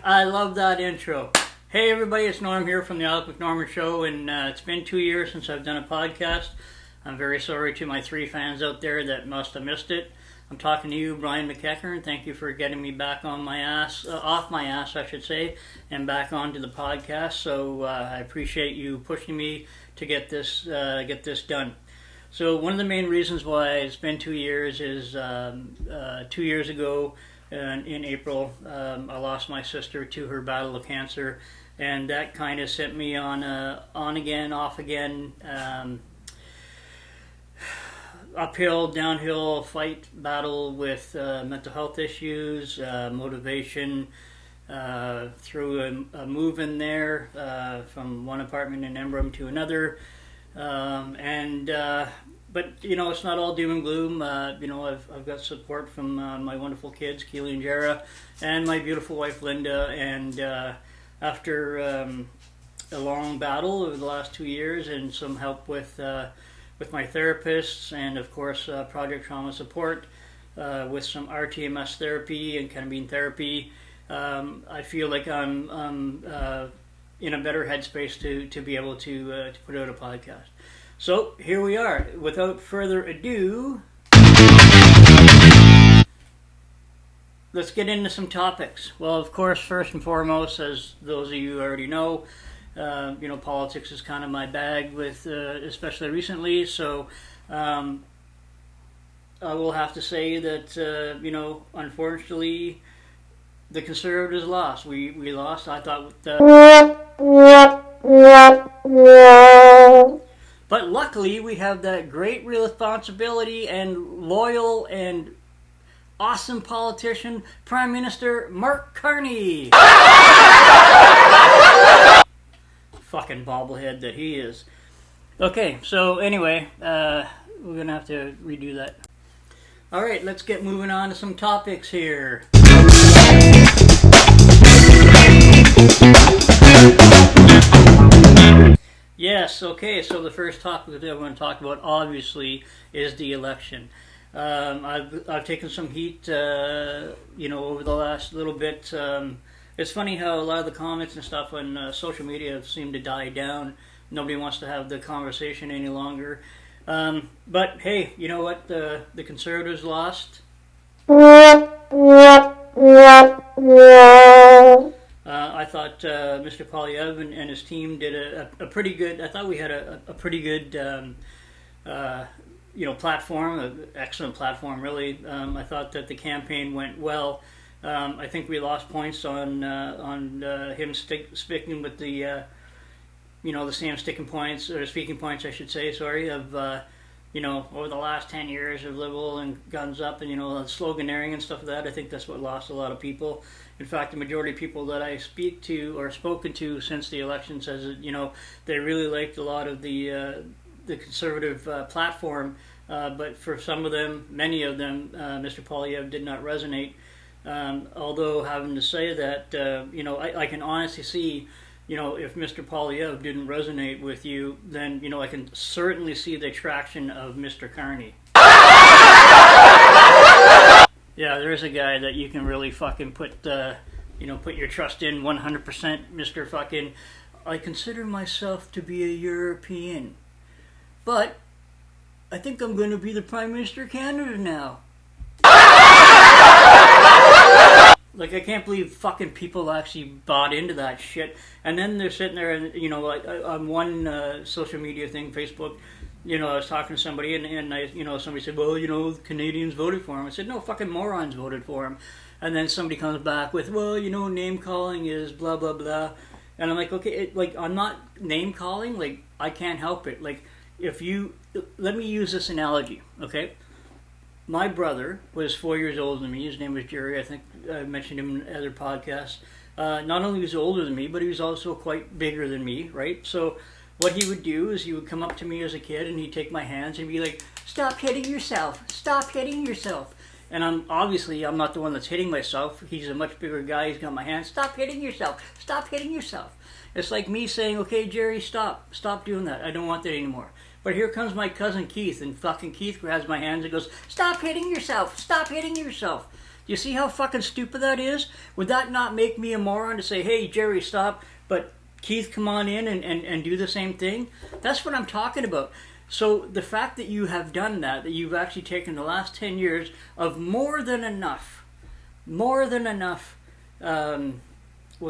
I love that intro. Hey everybody, it's Norm here from the Alec McNorman Show, and it's been 2 years since I've done a podcast. I'm very sorry to my 3 fans out there that must have missed it. I'm talking to you, Brian McEachern, and thank you for getting me back on my ass, off my ass, I should say, and back onto the podcast. So I appreciate you pushing me to get this done. So one of the main reasons why it's been 2 years is 2 years ago in April, I lost my sister to her battle of cancer, and that kind of sent me on a on again, off again, uphill, downhill fight battle with mental health issues, motivation, through a move in there from one apartment in Embrum to another. But you know, it's not all doom and gloom. You know, I've got support from my wonderful kids, Keely and Jara, and my beautiful wife Linda. And after a long battle over the last 2 years, and some help with my therapists, and of course Project Trauma Support, with some RTMS therapy and ketamine therapy, I feel like I'm in a better headspace to be able to put out a podcast. So here we are. Without further ado, let's get into some topics. Well, of course, first and foremost, as those of you already know, you know, politics is kind of my bag, with especially recently. So I will have to say that you know, unfortunately, the Conservatives lost. We lost. I thought. But luckily, we have that great responsibility and loyal and awesome politician, Prime Minister Mark Carney. Fucking bobblehead that he is. Okay, so anyway, we're going to have to redo that. Alright, let's get moving on to some topics here. Yes, okay, so the first topic that I want to talk about, obviously, is the election. I've taken some heat, you know, over the last little bit. It's funny how a lot of the comments and stuff on social media have seemed to die down. Nobody wants to have the conversation any longer. But hey, you know what? The Conservatives lost. I thought Mr. Polyev and his team did a pretty good. I thought we had a pretty good, you know, platform, an excellent platform, really. I thought that the campaign went well. I think we lost points on him sticking with the, you know, the same sticking points, or speaking points, I should say. Sorry, of you know, over the last 10 years of liberal and guns up, and you know, sloganeering and stuff like that. I think that's what lost a lot of people. In fact, the majority of people that I speak to or spoken to since the election says that, you know, they really liked a lot of the Conservative platform, but for some of them, many of them, Mr. Polyev did not resonate. Although having to say that, you know, I can honestly see, you know, if Mr. Polyev didn't resonate with you, then, you know, I can certainly see the attraction of Mr. Carney. Yeah, there's a guy that you can really fucking put, you know, put your trust in 100%, Mr. fucking, I consider myself to be a European, but I think I'm going to be the Prime Minister of Canada now. Like, I can't believe fucking people actually bought into that shit. And then they're sitting there and, you know, like, on one social media thing, Facebook, you know, I was talking to somebody and I, you know, somebody said, well, you know, Canadians voted for him. I said, no, fucking morons voted for him. And then somebody comes back with, well, you know, name calling is blah, blah, blah. And I'm like, okay, like, I'm not name calling. Like, I can't help it. Like, if you, let me use this analogy, okay? My brother was 4 years older than me. His name was Jerry. I think I mentioned him in other podcasts. Not only was he older than me, but he was also quite bigger than me, right? So what he would do is he would come up to me as a kid and he'd take my hands and be like, stop hitting yourself. Stop hitting yourself. And I'm not the one that's hitting myself. He's a much bigger guy. He's got my hands. Stop hitting yourself. Stop hitting yourself. It's like me saying, okay, Jerry, stop. Stop doing that. I don't want that anymore. But here comes my cousin Keith, and fucking Keith grabs my hands and goes, stop hitting yourself. Stop hitting yourself. You see how fucking stupid that is? Would that not make me a moron to say, hey, Jerry, stop, but Keith, come on in and do the same thing? That's what I'm talking about. So the fact that you have done that you've actually taken the last 10 years of more than enough, what's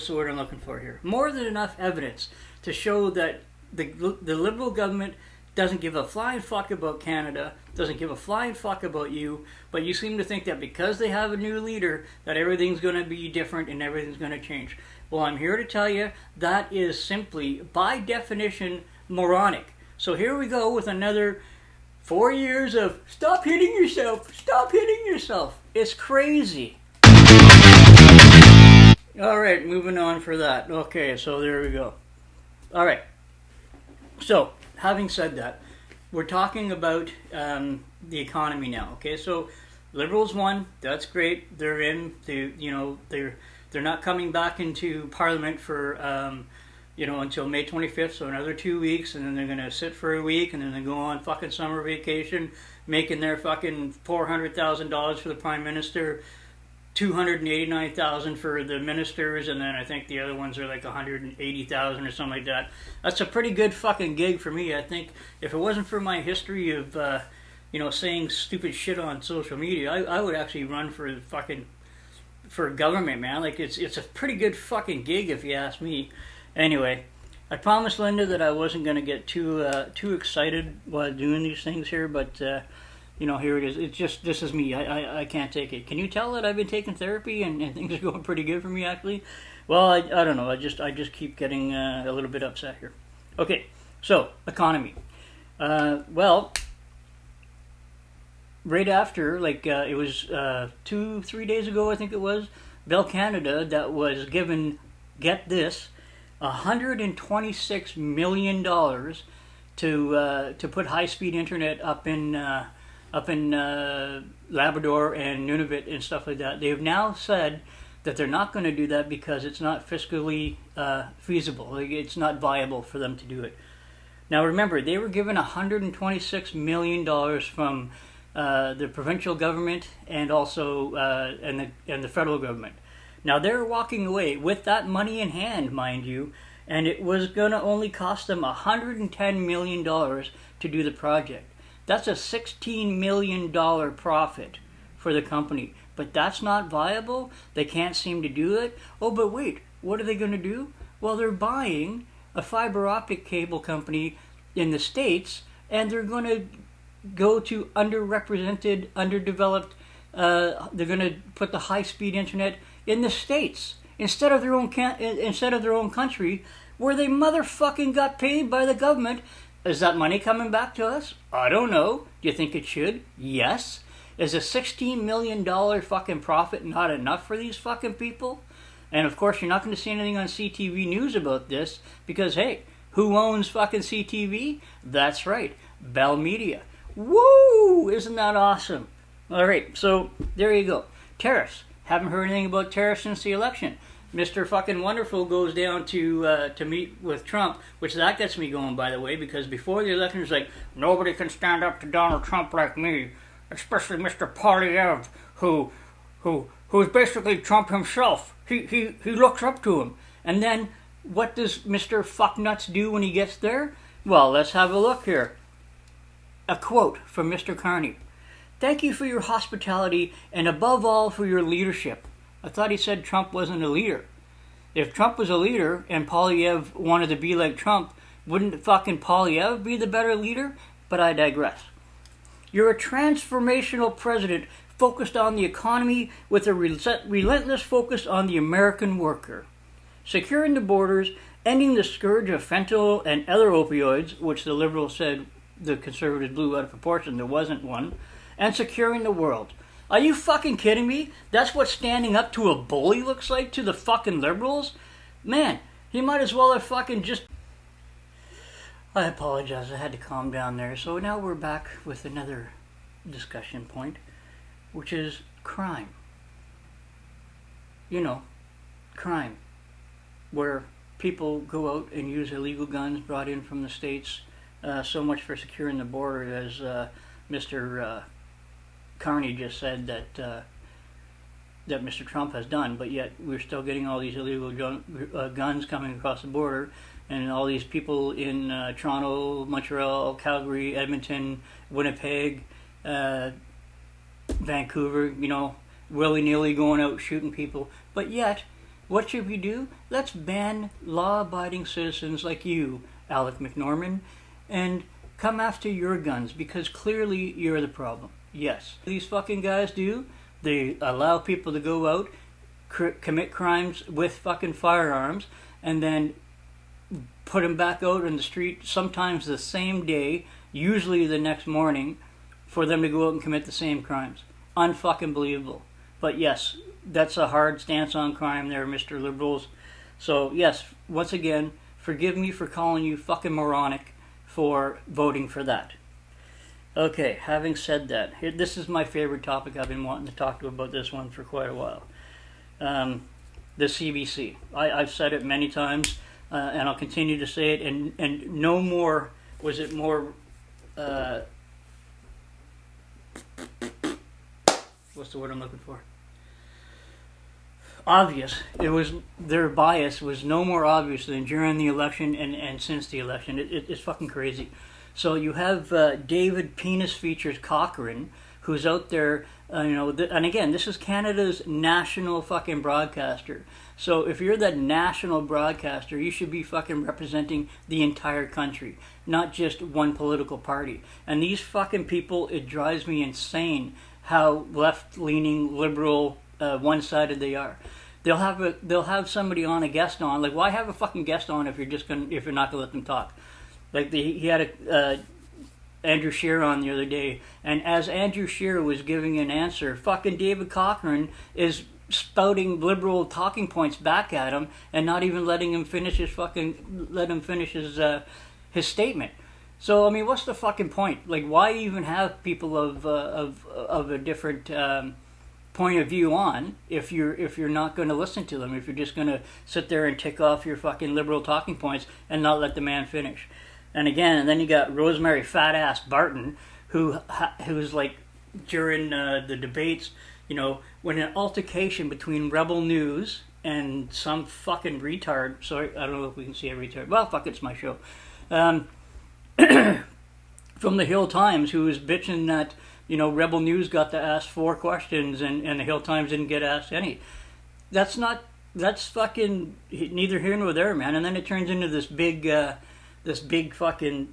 the word I'm looking for here? More than enough evidence to show that the Liberal government doesn't give a flying fuck about Canada, doesn't give a flying fuck about you, but you seem to think that because they have a new leader that everything's going to be different and everything's going to change. Well, I'm here to tell you that is simply, by definition, moronic. So here we go with another 4 years of stop hitting yourself, stop hitting yourself. It's crazy. All right, moving on for that. Okay, so there we go. All right. So, having said that, we're talking about the economy now. Okay, so Liberals won. That's great. They're in. They're not coming back into Parliament for until May 25th. So another 2 weeks, and then they're gonna sit for a week, and then they go on fucking summer vacation, making their fucking $400,000 for the Prime Minister, $289,000 for the ministers, and then I think the other ones are like $180,000 or something like that. That's a pretty good fucking gig for me. I think if it wasn't for my history of saying stupid shit on social media, I would actually run for government, man. Like it's a pretty good fucking gig if you ask me. Anyway, I promised Linda that I wasn't going to get too excited while doing these things here, but here it is. It's just, this is me. I can't take it. Can you tell that I've been taking therapy and things are going pretty good for me, actually? Well, I don't know. I just keep getting a little bit upset here. Okay, so, economy. Well, right after, it was 2-3 days ago, I think it was, Bell Canada that was given, get this, $126 million to put high-speed internet up in Labrador and Nunavut and stuff like that. They have now said that they're not going to do that because it's not fiscally feasible. It's not viable for them to do it. Now remember, they were given $126 million from the provincial government and also and the federal government. Now they're walking away with that money in hand, mind you, and it was going to only cost them $110 million to do the project. That's a $16 million profit for the company. But that's not viable. They can't seem to do it. Oh, but wait, what are they going to do? Well, they're buying a fiber optic cable company in the States, and they're going to go to underrepresented, underdeveloped, they're going to put the high-speed internet in the States instead of their own country, where they motherfucking got paid by the government. Is that money coming back to us? I don't know. Do you think it should? Yes. Is a $16 million fucking profit not enough for these fucking people? And of course, you're not going to see anything on CTV News about this because, hey, who owns fucking CTV? That's right, Bell Media. Woo! Isn't that awesome? All right, so there you go. Tariffs. Haven't heard anything about tariffs since the election. Mr. fucking Wonderful goes down to meet with Trump, which that gets me going, by the way, because before the election, it's like, nobody can stand up to Donald Trump like me, especially Mr. Polyev, who's basically Trump himself. He looks up to him. And then, what does Mr. Fucknuts do when he gets there? Well, let's have a look here. A quote from Mr. Carney. "Thank you for your hospitality and above all for your leadership." I thought he said Trump wasn't a leader. If Trump was a leader and Polyev wanted to be like Trump, wouldn't fucking Polyev be the better leader? But I digress. "You're a transformational president focused on the economy with a relentless focus on the American worker. Securing the borders, ending the scourge of fentanyl and other opioids," which the Liberals said the Conservatives blew out of proportion, there wasn't one, "and securing the world." Are you fucking kidding me? That's what standing up to a bully looks like to the fucking Liberals? Man, he might as well have fucking just... I apologize, I had to calm down there. So now we're back with another discussion point, which is crime. You know, crime. Where people go out and use illegal guns brought in from the States. So much for securing the border, as Mr. Carney just said that that Mr. Trump has done, but yet we're still getting all these illegal guns coming across the border, and all these people in Toronto, Montreal, Calgary, Edmonton, Winnipeg, Vancouver, willy-nilly going out shooting people. But yet, what should we do? Let's ban law-abiding citizens like you, Alec McNorman, and come after your guns, because clearly you're the problem. Yes, these fucking guys do. They allow people to go out, commit crimes with fucking firearms, and then put them back out in the street, sometimes the same day, usually the next morning, for them to go out and commit the same crimes. Unfucking believable. But yes, that's a hard stance on crime there, Mr. Liberals. So yes, once again, forgive me for calling you fucking moronic for voting for that. Okay, having said that, this is my favorite topic. I've been wanting to talk to about this one for quite a while. The CBC. I've said it many times, and I'll continue to say it, and no more, was it more, what's the word I'm looking for? Obvious. It was, their bias was no more obvious than during the election and since the election. It's fucking crazy. So you have David Penis Features Cochrane, who's out there, and again, this is Canada's national fucking broadcaster. So if you're the national broadcaster, you should be fucking representing the entire country, not just one political party. And these fucking people, it drives me insane how left-leaning, liberal, one-sided they are. They'll have somebody on, a guest on. Like, why have a fucking guest on if you're not gonna let them talk? Like he had Andrew Scheer on the other day, and as Andrew Scheer was giving an answer, fucking David Cochrane is spouting liberal talking points back at him, and not even letting him finish his his statement. So I mean, what's the fucking point? Like, why even have people of a different point of view on if you're not going to listen to them? If you're just going to sit there and tick off your fucking liberal talking points and not let the man finish. And then you got Rosemary Fat Ass Barton, who's like during the debates, when an altercation between Rebel News and some fucking retard. Sorry, I don't know if we can see a retard. Well, fuck, it's my show. From the Hill Times, who was bitching that Rebel News got to ask 4 questions and the Hill Times didn't get asked any. That's fucking neither here nor there, man. And then it turns into this big fucking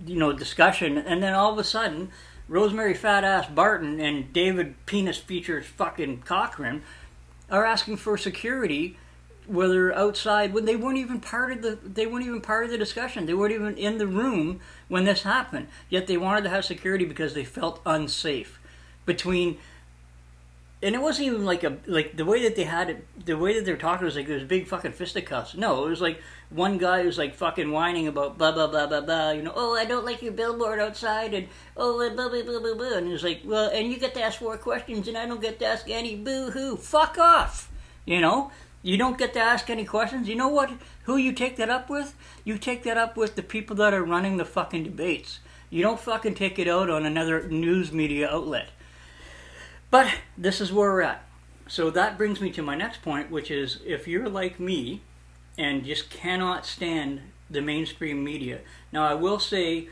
discussion, and then all of a sudden Rosemary Fat Ass Barton and David Penis Features fucking Cochrane are asking for security, whether outside, when they weren't even part of the discussion. They weren't even in the room when this happened, yet they wanted to have security because they felt unsafe and it wasn't even like the way that they had it, the way that they were talking was like it was big fucking fisticuffs. No, it was like one guy was like fucking whining about blah blah blah blah blah. Oh, I don't like your billboard outside, and oh blah blah blah blah blah. And it's like, well, and you get to ask 4 questions, and I don't get to ask any. Boo hoo, fuck off. You don't get to ask any questions. You know what? Who you take that up with? You take that up with the people that are running the fucking debates. You don't fucking take it out on another news media outlet. But this is where we're at. So that brings me to my next point, which is if you're like me and just cannot stand the mainstream media. Now, I will say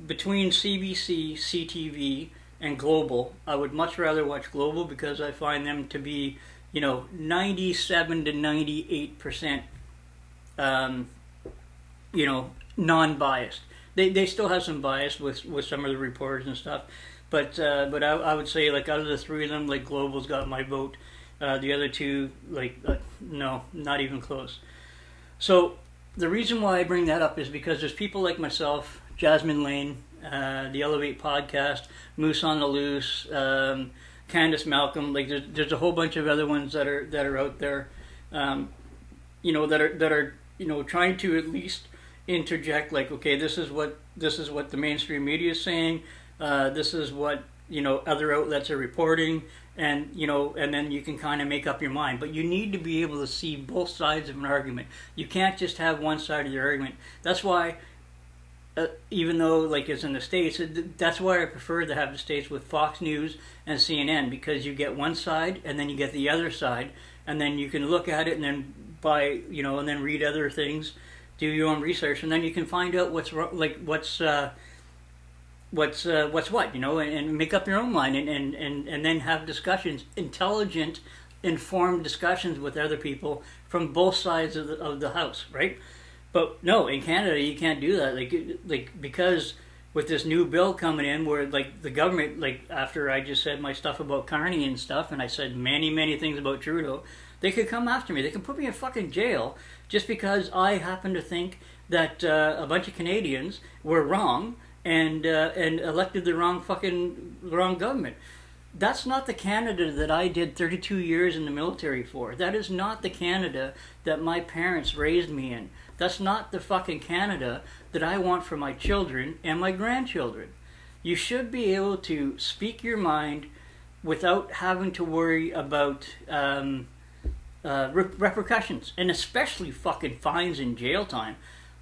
between CBC, CTV, and Global, I would much rather watch Global because I find them to be, 97 to 98%, non-biased. They still have some bias with some of the reporters and stuff. But I would say, like, out of the 3 of them, like, Global's got my vote. The other 2, no, not even close. So the reason why I bring that up is because there's people like myself, Jasmine Lane, the Elevate podcast, Moose on the Loose, Candace Malcolm. Like, there's a whole bunch of other ones that are out there, that are trying to at least interject. Like, okay, this is what the mainstream media is saying. This is what other outlets are reporting, and then you can kind of make up your mind. But you need to be able to see both sides of an argument. You can't just have one side of the argument. That's why even though like it's in the States, that's why I prefer to have the States with Fox News and CNN, because you get one side and then you get the other side, and then you can look at it and then and then read other things, do your own research, and then you can find out what's like what's what, and make up your own mind, and then have discussions, intelligent, informed discussions with other people from both sides of the house, right? But no, in Canada you can't do that, like because with this new bill coming in, where like the government, like after I just said my stuff about Carney and stuff, and I said many things about Trudeau, they could come after me. They can put me in fucking jail just because I happen to think that a bunch of Canadians were wrong and elected the wrong government. That's not the Canada that I did 32 years in the military for. That is not the Canada that my parents raised me in. That's not the fucking Canada that I want for my children and my grandchildren. You should be able to speak your mind without having to worry about repercussions, and especially fucking fines and jail time.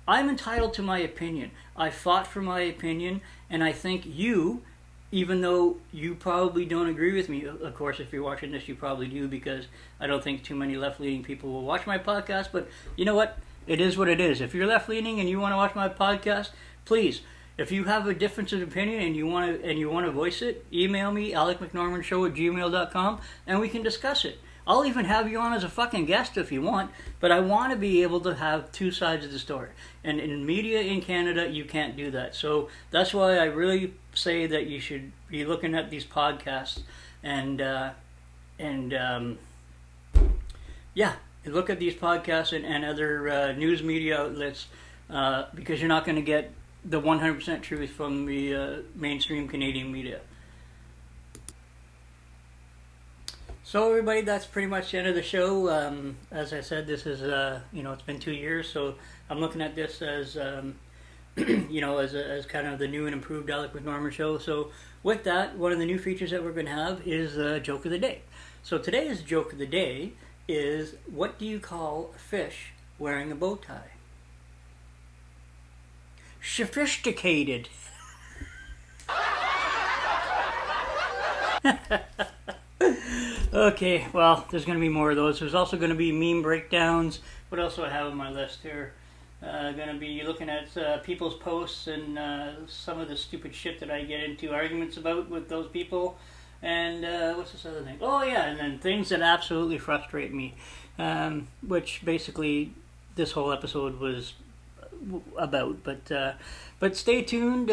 I'm entitled to my opinion. I fought for my opinion, and I think you, even though you probably don't agree with me, of course, if you're watching this, you probably do, because I don't think too many left-leaning people will watch my podcast, but you know what? It is what it is. If you're left-leaning and you want to watch my podcast, please, if you have a difference of opinion and you want to voice it, email me, alecmcnormanshow@gmail.com, and we can discuss it. I'll even have you on as a fucking guest if you want, but I want to be able to have two sides of the story. And in media in Canada, you can't do that. So that's why I really say that you should be looking at these podcasts and look at these podcasts and other news media outlets, because you're not going to get the 100% truth from the mainstream Canadian media. So everybody, that's pretty much the end of the show. As I said, this is, it's been 2 years, so I'm looking at this as, as kind of the new and improved Alec McNorman show. So with that, one of the new features that we're going to have is Joke of the Day. So today's Joke of the Day is, what do you call a fish wearing a bow tie? Sophisticated. Okay, well, there's going to be more of those. There's also going to be meme breakdowns. What else do I have on my list here? Going to be looking at people's posts and some of the stupid shit that I get into arguments about with those people. And what's this other thing? Oh, yeah, and then things that absolutely frustrate me, which basically this whole episode was about. But stay tuned.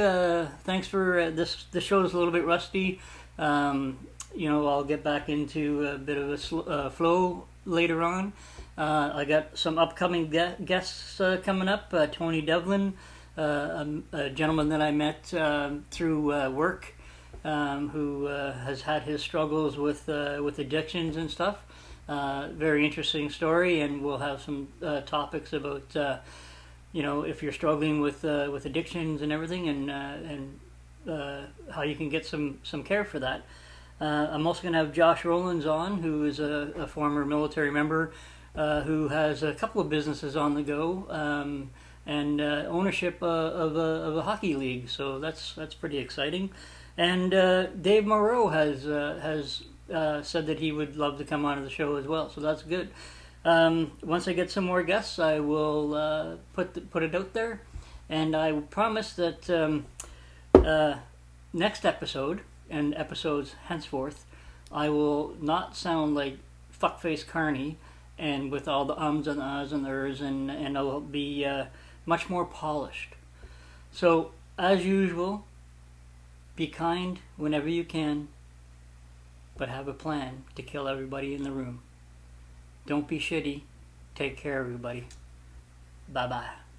Thanks for this. The show is a little bit rusty. I'll get back into a bit of a flow later on. I got some upcoming guests coming up. Tony Devlin, a gentleman that I met through work, who has had his struggles with addictions and stuff. Very interesting story, and we'll have some topics about if you're struggling with addictions and everything, and how you can get some care for that. I'm also going to have Josh Rowlands on, who is a former military member who has a couple of businesses on the go, and ownership of a hockey league. So that's pretty exciting. And Dave Moreau has said that he would love to come on to the show as well. So that's good. Once I get some more guests, I will put it out there, and I promise that next episode and episodes henceforth, I will not sound like fuckface Carney and with all the ums and the ahs and the ers, and I'll be much more polished. So, as usual, be kind whenever you can, but have a plan to kill everybody in the room. Don't be shitty. Take care, everybody. Bye-bye.